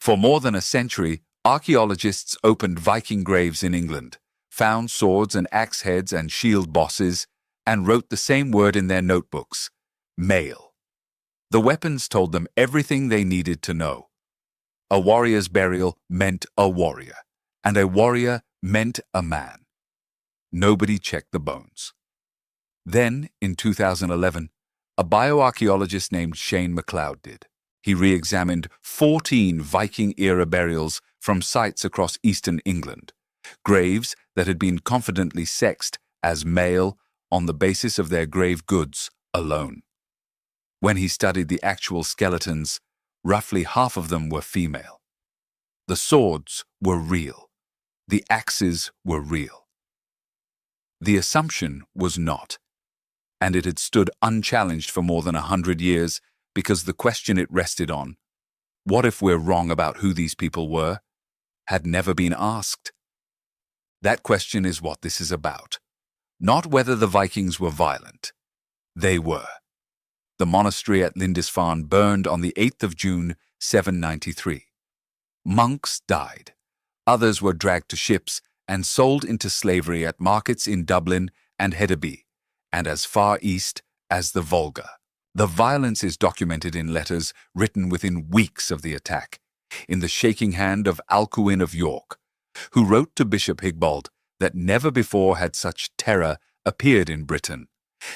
For more than a century, archaeologists opened Viking graves in England, found swords and axe heads and shield bosses, and wrote the same word in their notebooks: male. The weapons told them everything they needed to know. A warrior's burial meant a warrior, and a warrior meant a man. Nobody checked the bones. Then, in 2011, a bioarchaeologist named Shane MacLeod did. He re-examined 14 Viking-era burials from sites across eastern England, graves that had been confidently sexed as male on the basis of their grave goods alone. When he studied the actual skeletons, roughly half of them were female. The swords were real. The axes were real. The assumption was not, and it had stood unchallenged for more than 100 years because the question it rested on, what if we're wrong about who these people were, had never been asked. That question is what this is about. Not whether the Vikings were violent. They were. The monastery at Lindisfarne burned on the 8th of June, 793. Monks died. Others were dragged to ships and sold into slavery at markets in Dublin and Hedeby, and as far east as the Volga. The violence is documented in letters written within weeks of the attack, in the shaking hand of Alcuin of York, who wrote to Bishop Higbald that never before had such terror appeared in Britain,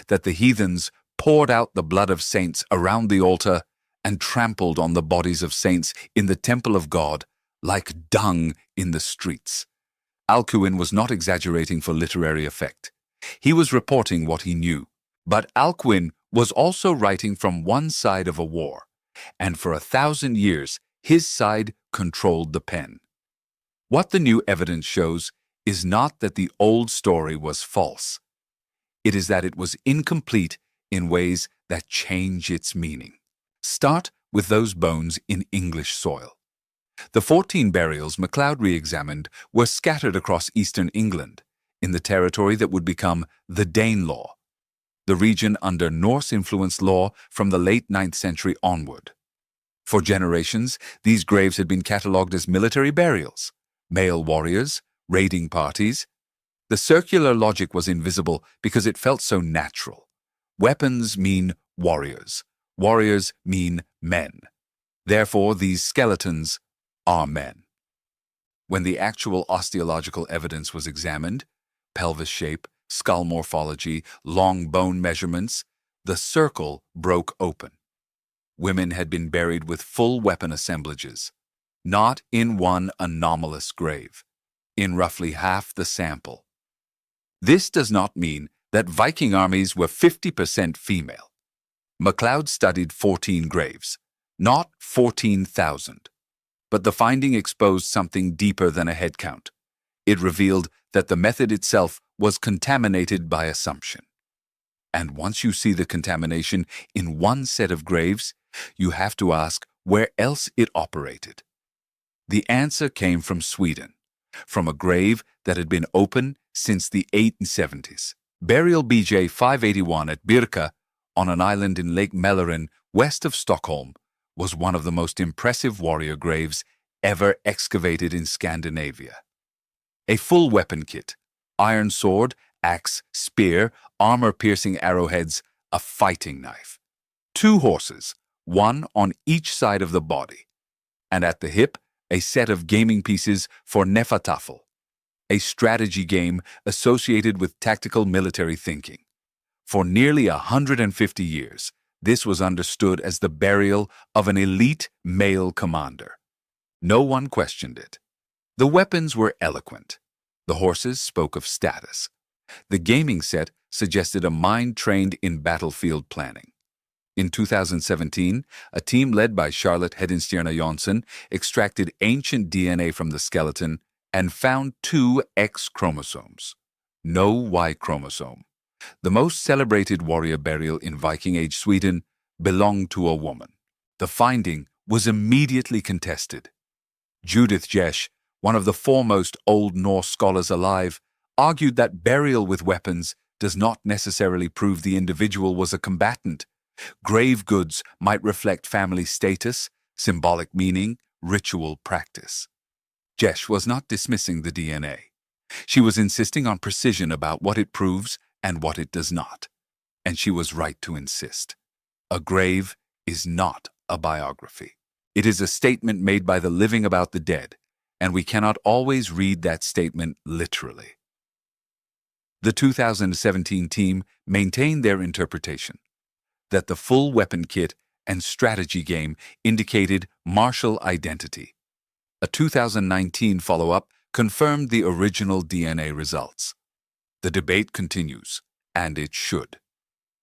that the heathens poured out the blood of saints around the altar and trampled on the bodies of saints in the temple of God like dung in the streets. Alcuin was not exaggerating for literary effect. He was reporting what he knew. But Alcuin was also writing from one side of a war, and for 1,000 years his side controlled the pen. What the new evidence shows is not that the old story was false. It is that it was incomplete in ways that change its meaning. Start with those bones in English soil. The 14 burials MacLeod re-examined were scattered across eastern England, in the territory that would become the Danelaw, the region under Norse-influenced law from the late 9th century onward. For generations, these graves had been catalogued as military burials, male warriors, raiding parties. The circular logic was invisible because it felt so natural. Weapons mean warriors. Warriors mean men. Therefore, these skeletons are men. When the actual osteological evidence was examined, pelvis shape, skull morphology, long bone measurements, the circle broke open. Women had been buried with full weapon assemblages, not in one anomalous grave, in roughly half the sample. This does not mean that Viking armies were 50% female. MacLeod studied 14 graves, not 14,000. But the finding exposed something deeper than a head count. It revealed that the method itself was contaminated by assumption. And once you see the contamination in one set of graves, you have to ask where else it operated. The answer came from Sweden, from a grave that had been open since the 1870s. Burial BJ 581 at Birka, on an island in Lake Mälaren, west of Stockholm, was one of the most impressive warrior graves ever excavated in Scandinavia. A full weapon kit, iron sword, axe, spear, armor-piercing arrowheads, a fighting knife. 2 horses, one on each side of the body, and at the hip, a set of gaming pieces for Nefatafel, a strategy game associated with tactical military thinking. For nearly 150 years, this was understood as the burial of an elite male commander. No one questioned it. The weapons were eloquent. The horses spoke of status. The gaming set suggested a mind trained in battlefield planning. In 2017, a team led by Charlotte Hedenstierna Jonsson extracted ancient DNA from the skeleton and found 2 X chromosomes, no Y chromosome. The most celebrated warrior burial in Viking Age Sweden belonged to a woman. The finding was immediately contested. Judith Jesch, one of the foremost Old Norse scholars alive, argued that burial with weapons does not necessarily prove the individual was a combatant. Grave goods might reflect family status, symbolic meaning, ritual practice. Jesh was not dismissing the DNA. She was insisting on precision about what it proves and what it does not. And she was right to insist. A grave is not a biography. It is a statement made by the living about the dead, and we cannot always read that statement literally. The 2017 team maintained their interpretation, that the full weapon kit and strategy game indicated martial identity. A 2019 follow-up confirmed the original DNA results. The debate continues, and it should.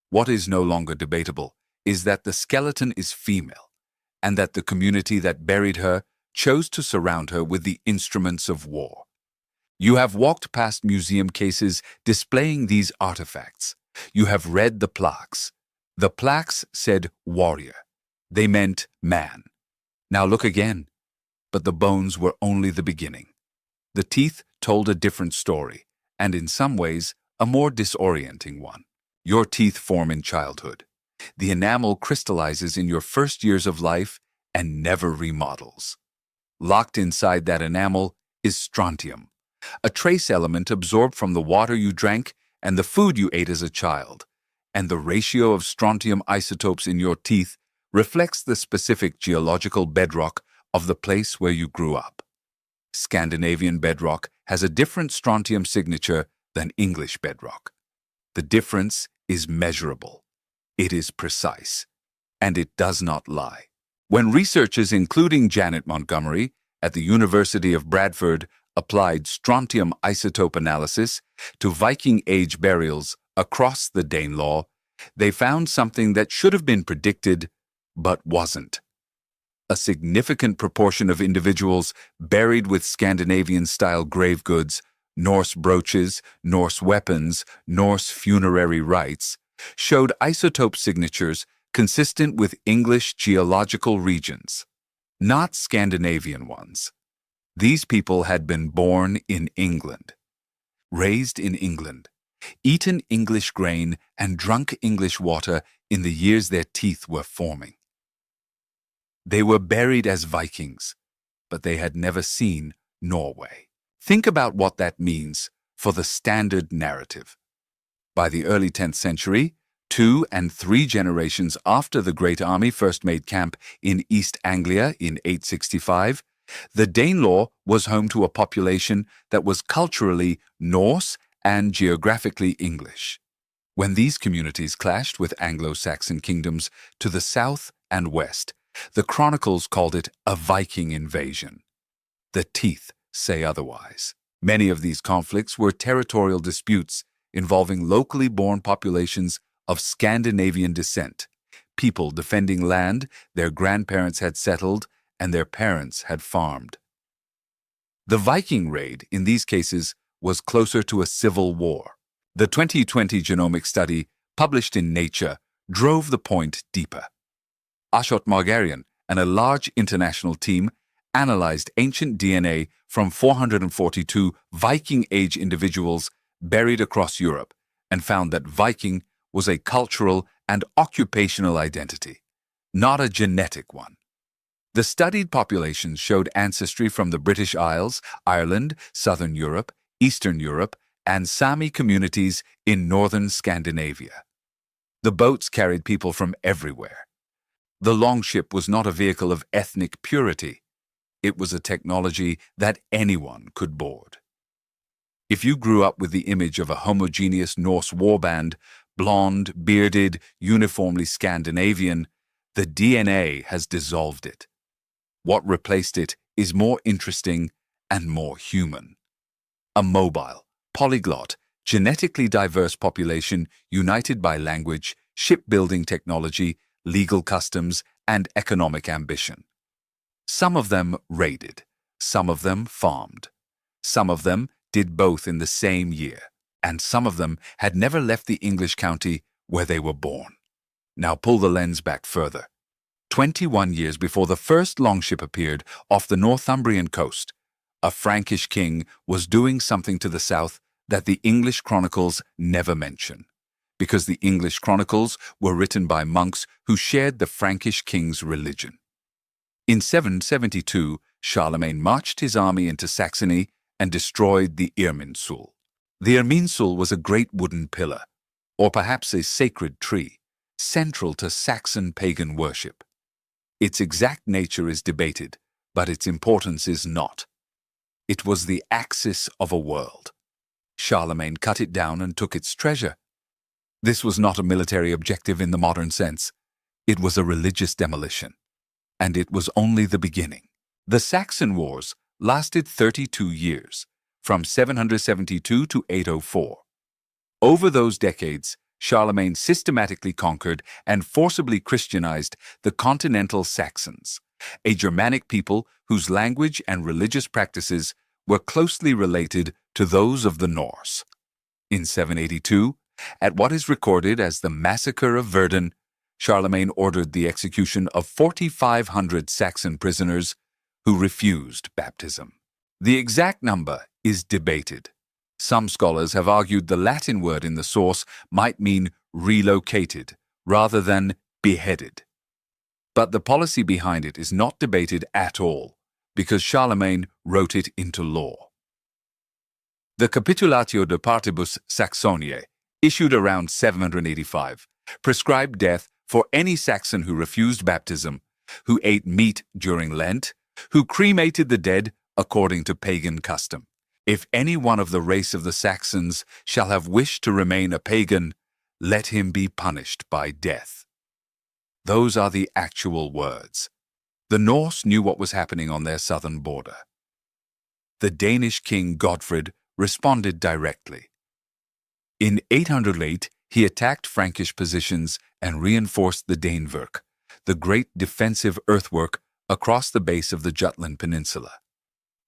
What is no longer debatable is that the skeleton is female, and that the community that buried her chose to surround her with the instruments of war. You have walked past museum cases displaying these artifacts. You have read the plaques. The plaques said warrior. They meant man. Now look again. But the bones were only the beginning. The teeth told a different story, and in some ways, a more disorienting one. Your teeth form in childhood. The enamel crystallizes in your first years of life and never remodels. Locked inside that enamel is strontium, a trace element absorbed from the water you drank and the food you ate as a child, and the ratio of strontium isotopes in your teeth reflects the specific geological bedrock of the place where you grew up. Scandinavian bedrock has a different strontium signature than English bedrock. The difference is measurable. It is precise, and it does not lie. When researchers, including Janet Montgomery at the University of Bradford, applied strontium isotope analysis to Viking Age burials across the Danelaw, they found something that should have been predicted, but wasn't. A significant proportion of individuals buried with Scandinavian-style grave goods, Norse brooches, Norse weapons, Norse funerary rites, showed isotope signatures consistent with English geological regions, not Scandinavian ones. These people had been born in England, raised in England, eaten English grain and drunk English water in the years their teeth were forming. They were buried as Vikings, but they had never seen Norway. Think about what that means for the standard narrative. By the early 10th century, 2 and 3 generations after the Great Army first made camp in East Anglia in 865, the Danelaw was home to a population that was culturally Norse and geographically English. When these communities clashed with Anglo-Saxon kingdoms to the south and west, the chronicles called it a Viking invasion. The teeth say otherwise. Many of these conflicts were territorial disputes involving locally born populations of Scandinavian descent, people defending land their grandparents had settled and their parents had farmed. The Viking raid, in these cases, was closer to a civil war. The 2020 genomic study, published in Nature, drove the point deeper. Ashot Margarian and a large international team analyzed ancient DNA from 442 Viking-age individuals buried across Europe and found that Viking was a cultural and occupational identity, not a genetic one. The studied populations showed ancestry from the British Isles, Ireland, Southern Europe, Eastern Europe, and Sami communities in northern Scandinavia. The boats carried people from everywhere. The longship was not a vehicle of ethnic purity. It was a technology that anyone could board. If you grew up with the image of a homogeneous Norse warband, blonde, bearded, uniformly Scandinavian, the DNA has dissolved it. What replaced it is more interesting and more human. A mobile, polyglot, genetically diverse population united by language, shipbuilding technology, legal customs, and economic ambition. Some of them raided, some of them farmed. Some of them did both in the same year, and some of them had never left the English county where they were born. Now pull the lens back further. 21 years before the first longship appeared off the Northumbrian coast, a Frankish king was doing something to the south that the English chronicles never mention, because the English chronicles were written by monks who shared the Frankish king's religion. In 772, Charlemagne marched his army into Saxony and destroyed the Irminsul. The Irminsul was a great wooden pillar, or perhaps a sacred tree, central to Saxon pagan worship. Its exact nature is debated, but its importance is not. It was the axis of a world. Charlemagne cut it down and took its treasure. This was not a military objective in the modern sense. It was a religious demolition. And it was only the beginning. The Saxon Wars lasted 32 years, from 772 to 804. Over those decades, Charlemagne systematically conquered and forcibly Christianized the continental Saxons, a Germanic people whose language and religious practices were closely related to those of the Norse. In 782, at what is recorded as the Massacre of Verdun, Charlemagne ordered the execution of 4,500 Saxon prisoners who refused baptism. The exact number is debated. Some scholars have argued the Latin word in the source might mean relocated rather than beheaded. But the policy behind it is not debated at all, because Charlemagne wrote it into law. The Capitulatio de Partibus Saxoniae, issued around 785, prescribed death for any Saxon who refused baptism, who ate meat during Lent, who cremated the dead according to pagan custom. If any one of the race of the Saxons shall have wished to remain a pagan, let him be punished by death. Those are the actual words. The Norse knew what was happening on their southern border. The Danish king Godfred responded directly. In 808, he attacked Frankish positions and reinforced the Danevirke, the great defensive earthwork across the base of the Jutland Peninsula.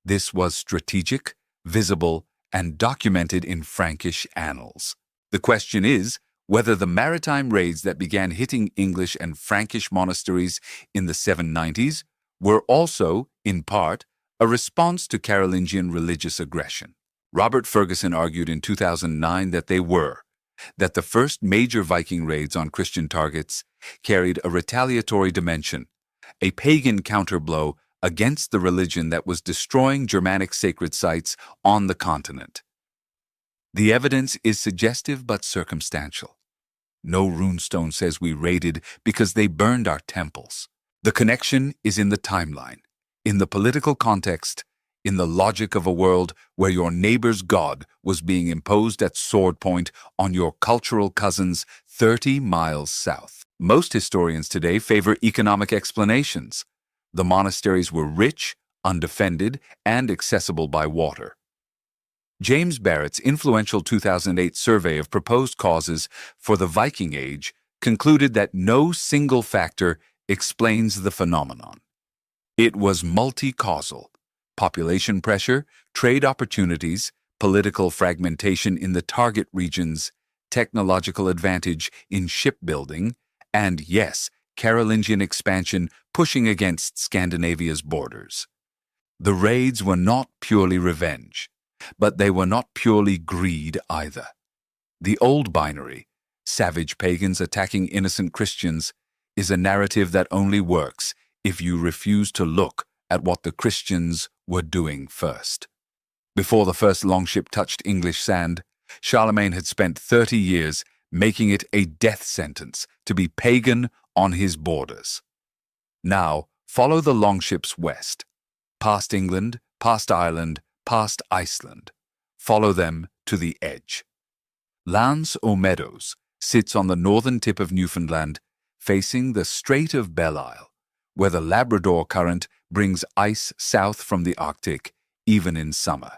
This was strategic, visible, and documented in Frankish annals. The question is whether the maritime raids that began hitting English and Frankish monasteries in the 790s were also, in part, a response to Carolingian religious aggression. Robert Ferguson argued in 2009 that they were, that the first major Viking raids on Christian targets carried a retaliatory dimension, a pagan counterblow against the religion that was destroying Germanic sacred sites on the continent. The evidence is suggestive but circumstantial. No runestone says we raided because they burned our temples. The connection is in the timeline, in the political context, in the logic of a world where your neighbor's god was being imposed at sword point on your cultural cousins 30 miles south. Most historians today favor economic explanations. The monasteries were rich, undefended, and accessible by water. James Barrett's influential 2008 survey of proposed causes for the Viking Age concluded that no single factor explains the phenomenon. It was multi-causal. Population pressure, trade opportunities, political fragmentation in the target regions, technological advantage in shipbuilding, and, yes, Carolingian expansion pushing against Scandinavia's borders. The raids were not purely revenge, but they were not purely greed either. The old binary, savage pagans attacking innocent Christians, is a narrative that only works if you refuse to look at what the Christians were doing first. Before the first longship touched English sand, Charlemagne had spent 30 years making it a death sentence to be pagan on his borders. Now, follow the longships west, past England, past Ireland, past Iceland. Follow them to the edge. Lance aux Meadows sits on the northern tip of Newfoundland, facing the Strait of Belle Isle, where the Labrador Current brings ice south from the Arctic, even in summer.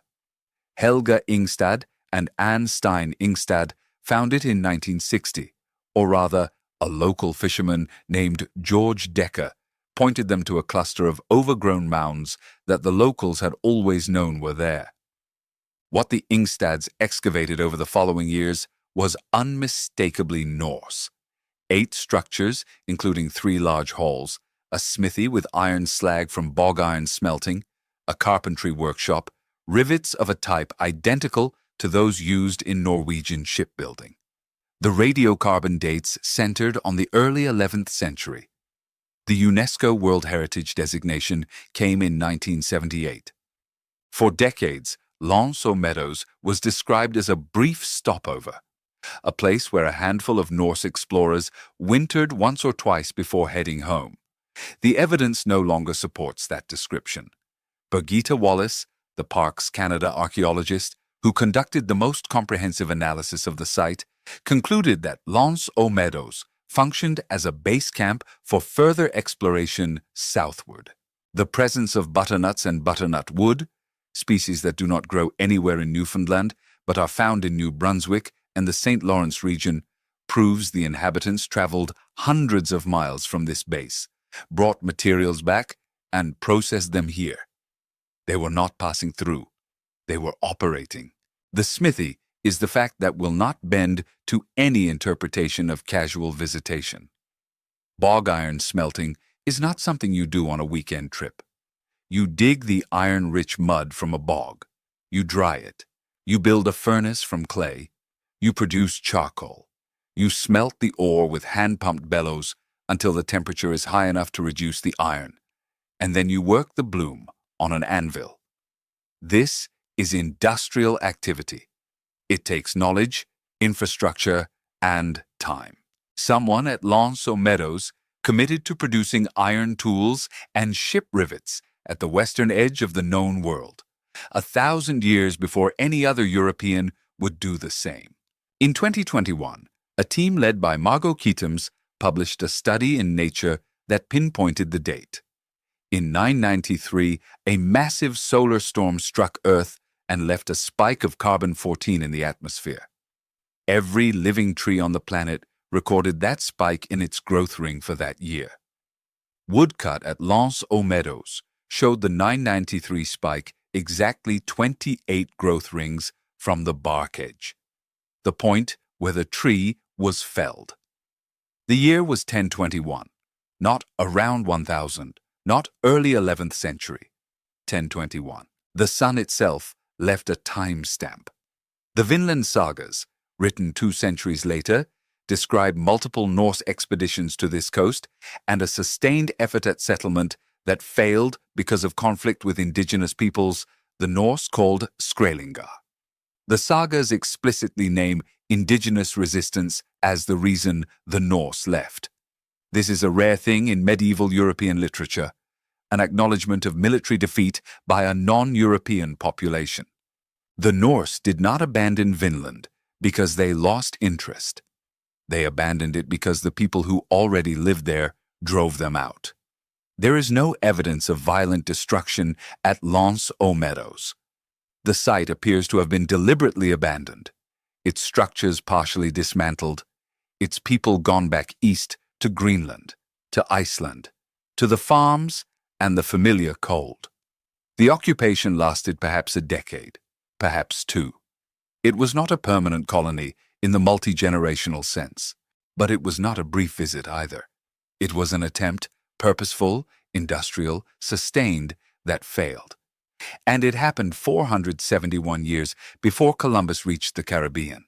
Helga Ingstad and Anne Stein Ingstad found it in 1960, or rather, a local fisherman named George Decker pointed them to a cluster of overgrown mounds that the locals had always known were there. What the Ingstads excavated over the following years was unmistakably Norse. 8 structures, including 3 large halls, a smithy with iron slag from bog iron smelting, a carpentry workshop, rivets of a type identical to those used in Norwegian shipbuilding. The radiocarbon dates centered on the early 11th century. The UNESCO World Heritage designation came in 1978. For decades, Lens aux Meadows was described as a brief stopover, a place where a handful of Norse explorers wintered once or twice before heading home. The evidence no longer supports that description. Birgitta Wallace, the Parks Canada archaeologist who conducted the most comprehensive analysis of the site, concluded that Lens aux Meadows functioned as a base camp for further exploration southward. The presence of butternuts and butternut wood, species that do not grow anywhere in Newfoundland but are found in New Brunswick and the St. Lawrence region, proves the inhabitants traveled hundreds of miles from this base, brought materials back, and processed them here. They were not passing through. They were operating. The smithy is the fact that will not bend to any interpretation of casual visitation. Bog iron smelting is not something you do on a weekend trip. You dig the iron-rich mud from a bog. You dry it. You build a furnace from clay. You produce charcoal. You smelt the ore with hand-pumped bellows until the temperature is high enough to reduce the iron. And then you work the bloom on an anvil. This is industrial activity. It takes knowledge, infrastructure, and time. Someone at Lens aux Meadows committed to producing iron tools and ship rivets at the western edge of the known world, 1,000 years before any other European would do the same. In 2021, a team led by Margot Keatums published a study in Nature that pinpointed the date. In 993, a massive solar storm struck Earth and left a spike of carbon-14 in the atmosphere. Every living tree on the planet recorded that spike in its growth ring for that year. Woodcut at Lens aux Meadows showed the 993 spike exactly 28 growth rings from the bark edge, the point where the tree was felled. The year was 1021, not around 1000, not early 11th century, 1021. The sun itself left a time stamp. The Vinland sagas, written 2 centuries later, describe multiple Norse expeditions to this coast and a sustained effort at settlement that failed because of conflict with indigenous peoples the Norse called Skraelingar. The sagas explicitly name indigenous resistance as the reason the Norse left. This is a rare thing in medieval European literature, an acknowledgement of military defeat by a non-European population. The Norse did not abandon Vinland because they lost interest. They abandoned it because the people who already lived there drove them out. There is no evidence of violent destruction at Lens aux Meadows. The site appears to have been deliberately abandoned, its structures partially dismantled, its people gone back east to Greenland, to Iceland, to the farms and the familiar cold. The occupation lasted perhaps a decade, perhaps 2. It was not a permanent colony in the multi-generational sense, but it was not a brief visit either. It was an attempt, purposeful, industrial, sustained, that failed. And it happened 471 years before Columbus reached the Caribbean.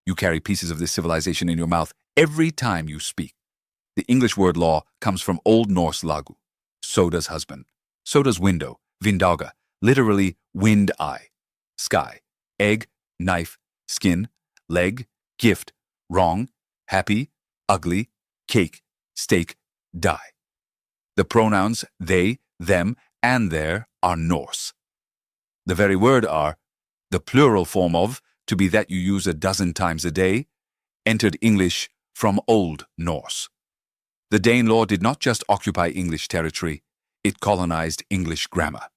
You carry pieces of this civilization in your mouth every time you speak. The English word law comes from Old Norse lagu. So does husband. So does window, vindauga, literally wind eye. Sky, egg, knife, skin, leg, gift, wrong, happy, ugly, cake, steak, die. The pronouns they, them, and their are Norse. The very word are, the plural form of, to be that you use 12 times a day, entered English from Old Norse. The Danelaw did not just occupy English territory, it colonized English grammar.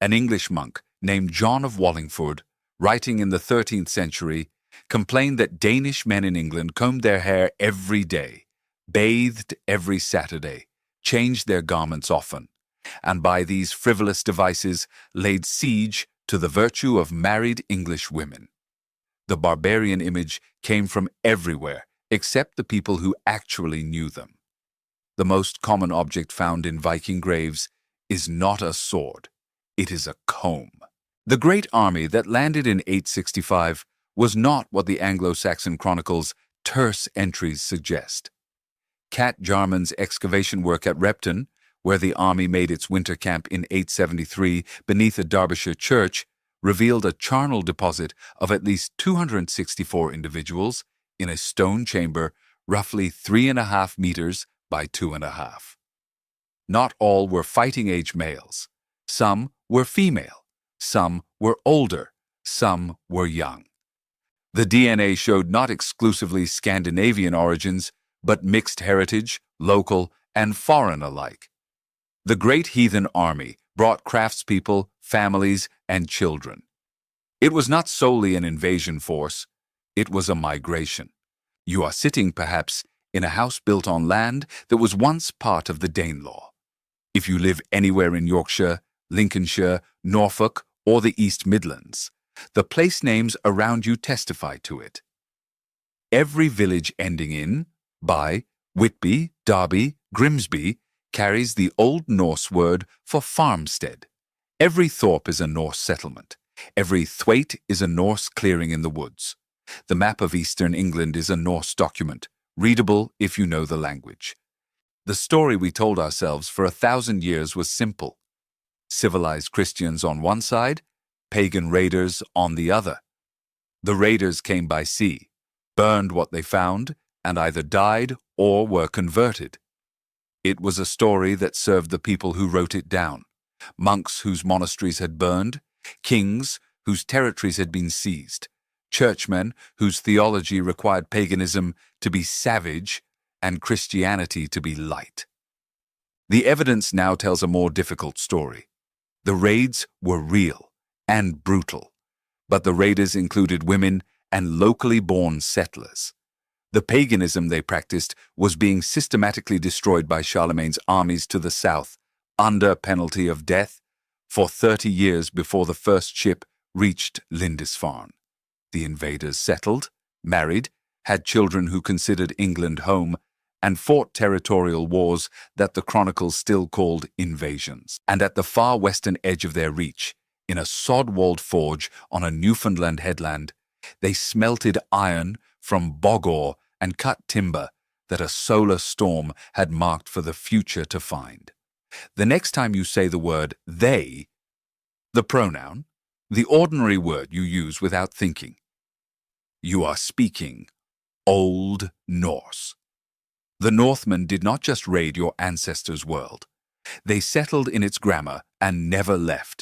An English monk named John of Wallingford, writing in the 13th century, complained that Danish men in England combed their hair every day, bathed every Saturday, changed their garments often, and by these frivolous devices laid siege to the virtue of married English women. The barbarian image came from everywhere except the people who actually knew them. The most common object found in Viking graves is not a sword, it is a comb. The great army that landed in 865 was not what the Anglo-Saxon chronicles' terse entries suggest. Cat Jarman's excavation work at Repton, where the army made its winter camp in 873 beneath a Derbyshire church, revealed a charnel deposit of at least 264 individuals in a stone chamber roughly 3.5 meters by 2.5. Not all were fighting-age males. Some were female. Some were older. Some were young. The DNA showed not exclusively Scandinavian origins, but mixed heritage, local and foreign alike. The great heathen army brought craftspeople, families, and children. It was not solely an invasion force, it was a migration. You are sitting, perhaps, in a house built on land that was once part of the Danelaw. If you live anywhere in Yorkshire, Lincolnshire, Norfolk, or the East Midlands, the place names around you testify to it. Every village ending in, by, Whitby, Derby, Grimsby, carries the Old Norse word for farmstead. Every thorp is a Norse settlement. Every thwaite is a Norse clearing in the woods. The map of eastern England is a Norse document, readable if you know the language. The story we told ourselves for 1,000 years was simple. Civilized Christians on one side, pagan raiders on the other. The raiders came by sea, burned what they found, and either died or were converted. It was a story that served the people who wrote it down, monks whose monasteries had burned, kings whose territories had been seized, churchmen whose theology required paganism to be savage and Christianity to be light. The evidence now tells a more difficult story. The raids were real and brutal, but the raiders included women and locally born settlers. The paganism they practiced was being systematically destroyed by Charlemagne's armies to the south, under penalty of death, for 30 years before the first ship reached Lindisfarne. The invaders settled, married, had children who considered England home, and fought territorial wars that the chronicles still called invasions. And at the far western edge of their reach, in a sod-walled forge on a Newfoundland headland, they smelted iron from bog ore and cut timber that a solar storm had marked for the future to find. The next time you say the word they, the pronoun, the ordinary word you use without thinking, you are speaking Old Norse. The Northmen did not just raid your ancestors' world. They settled in its grammar and never left.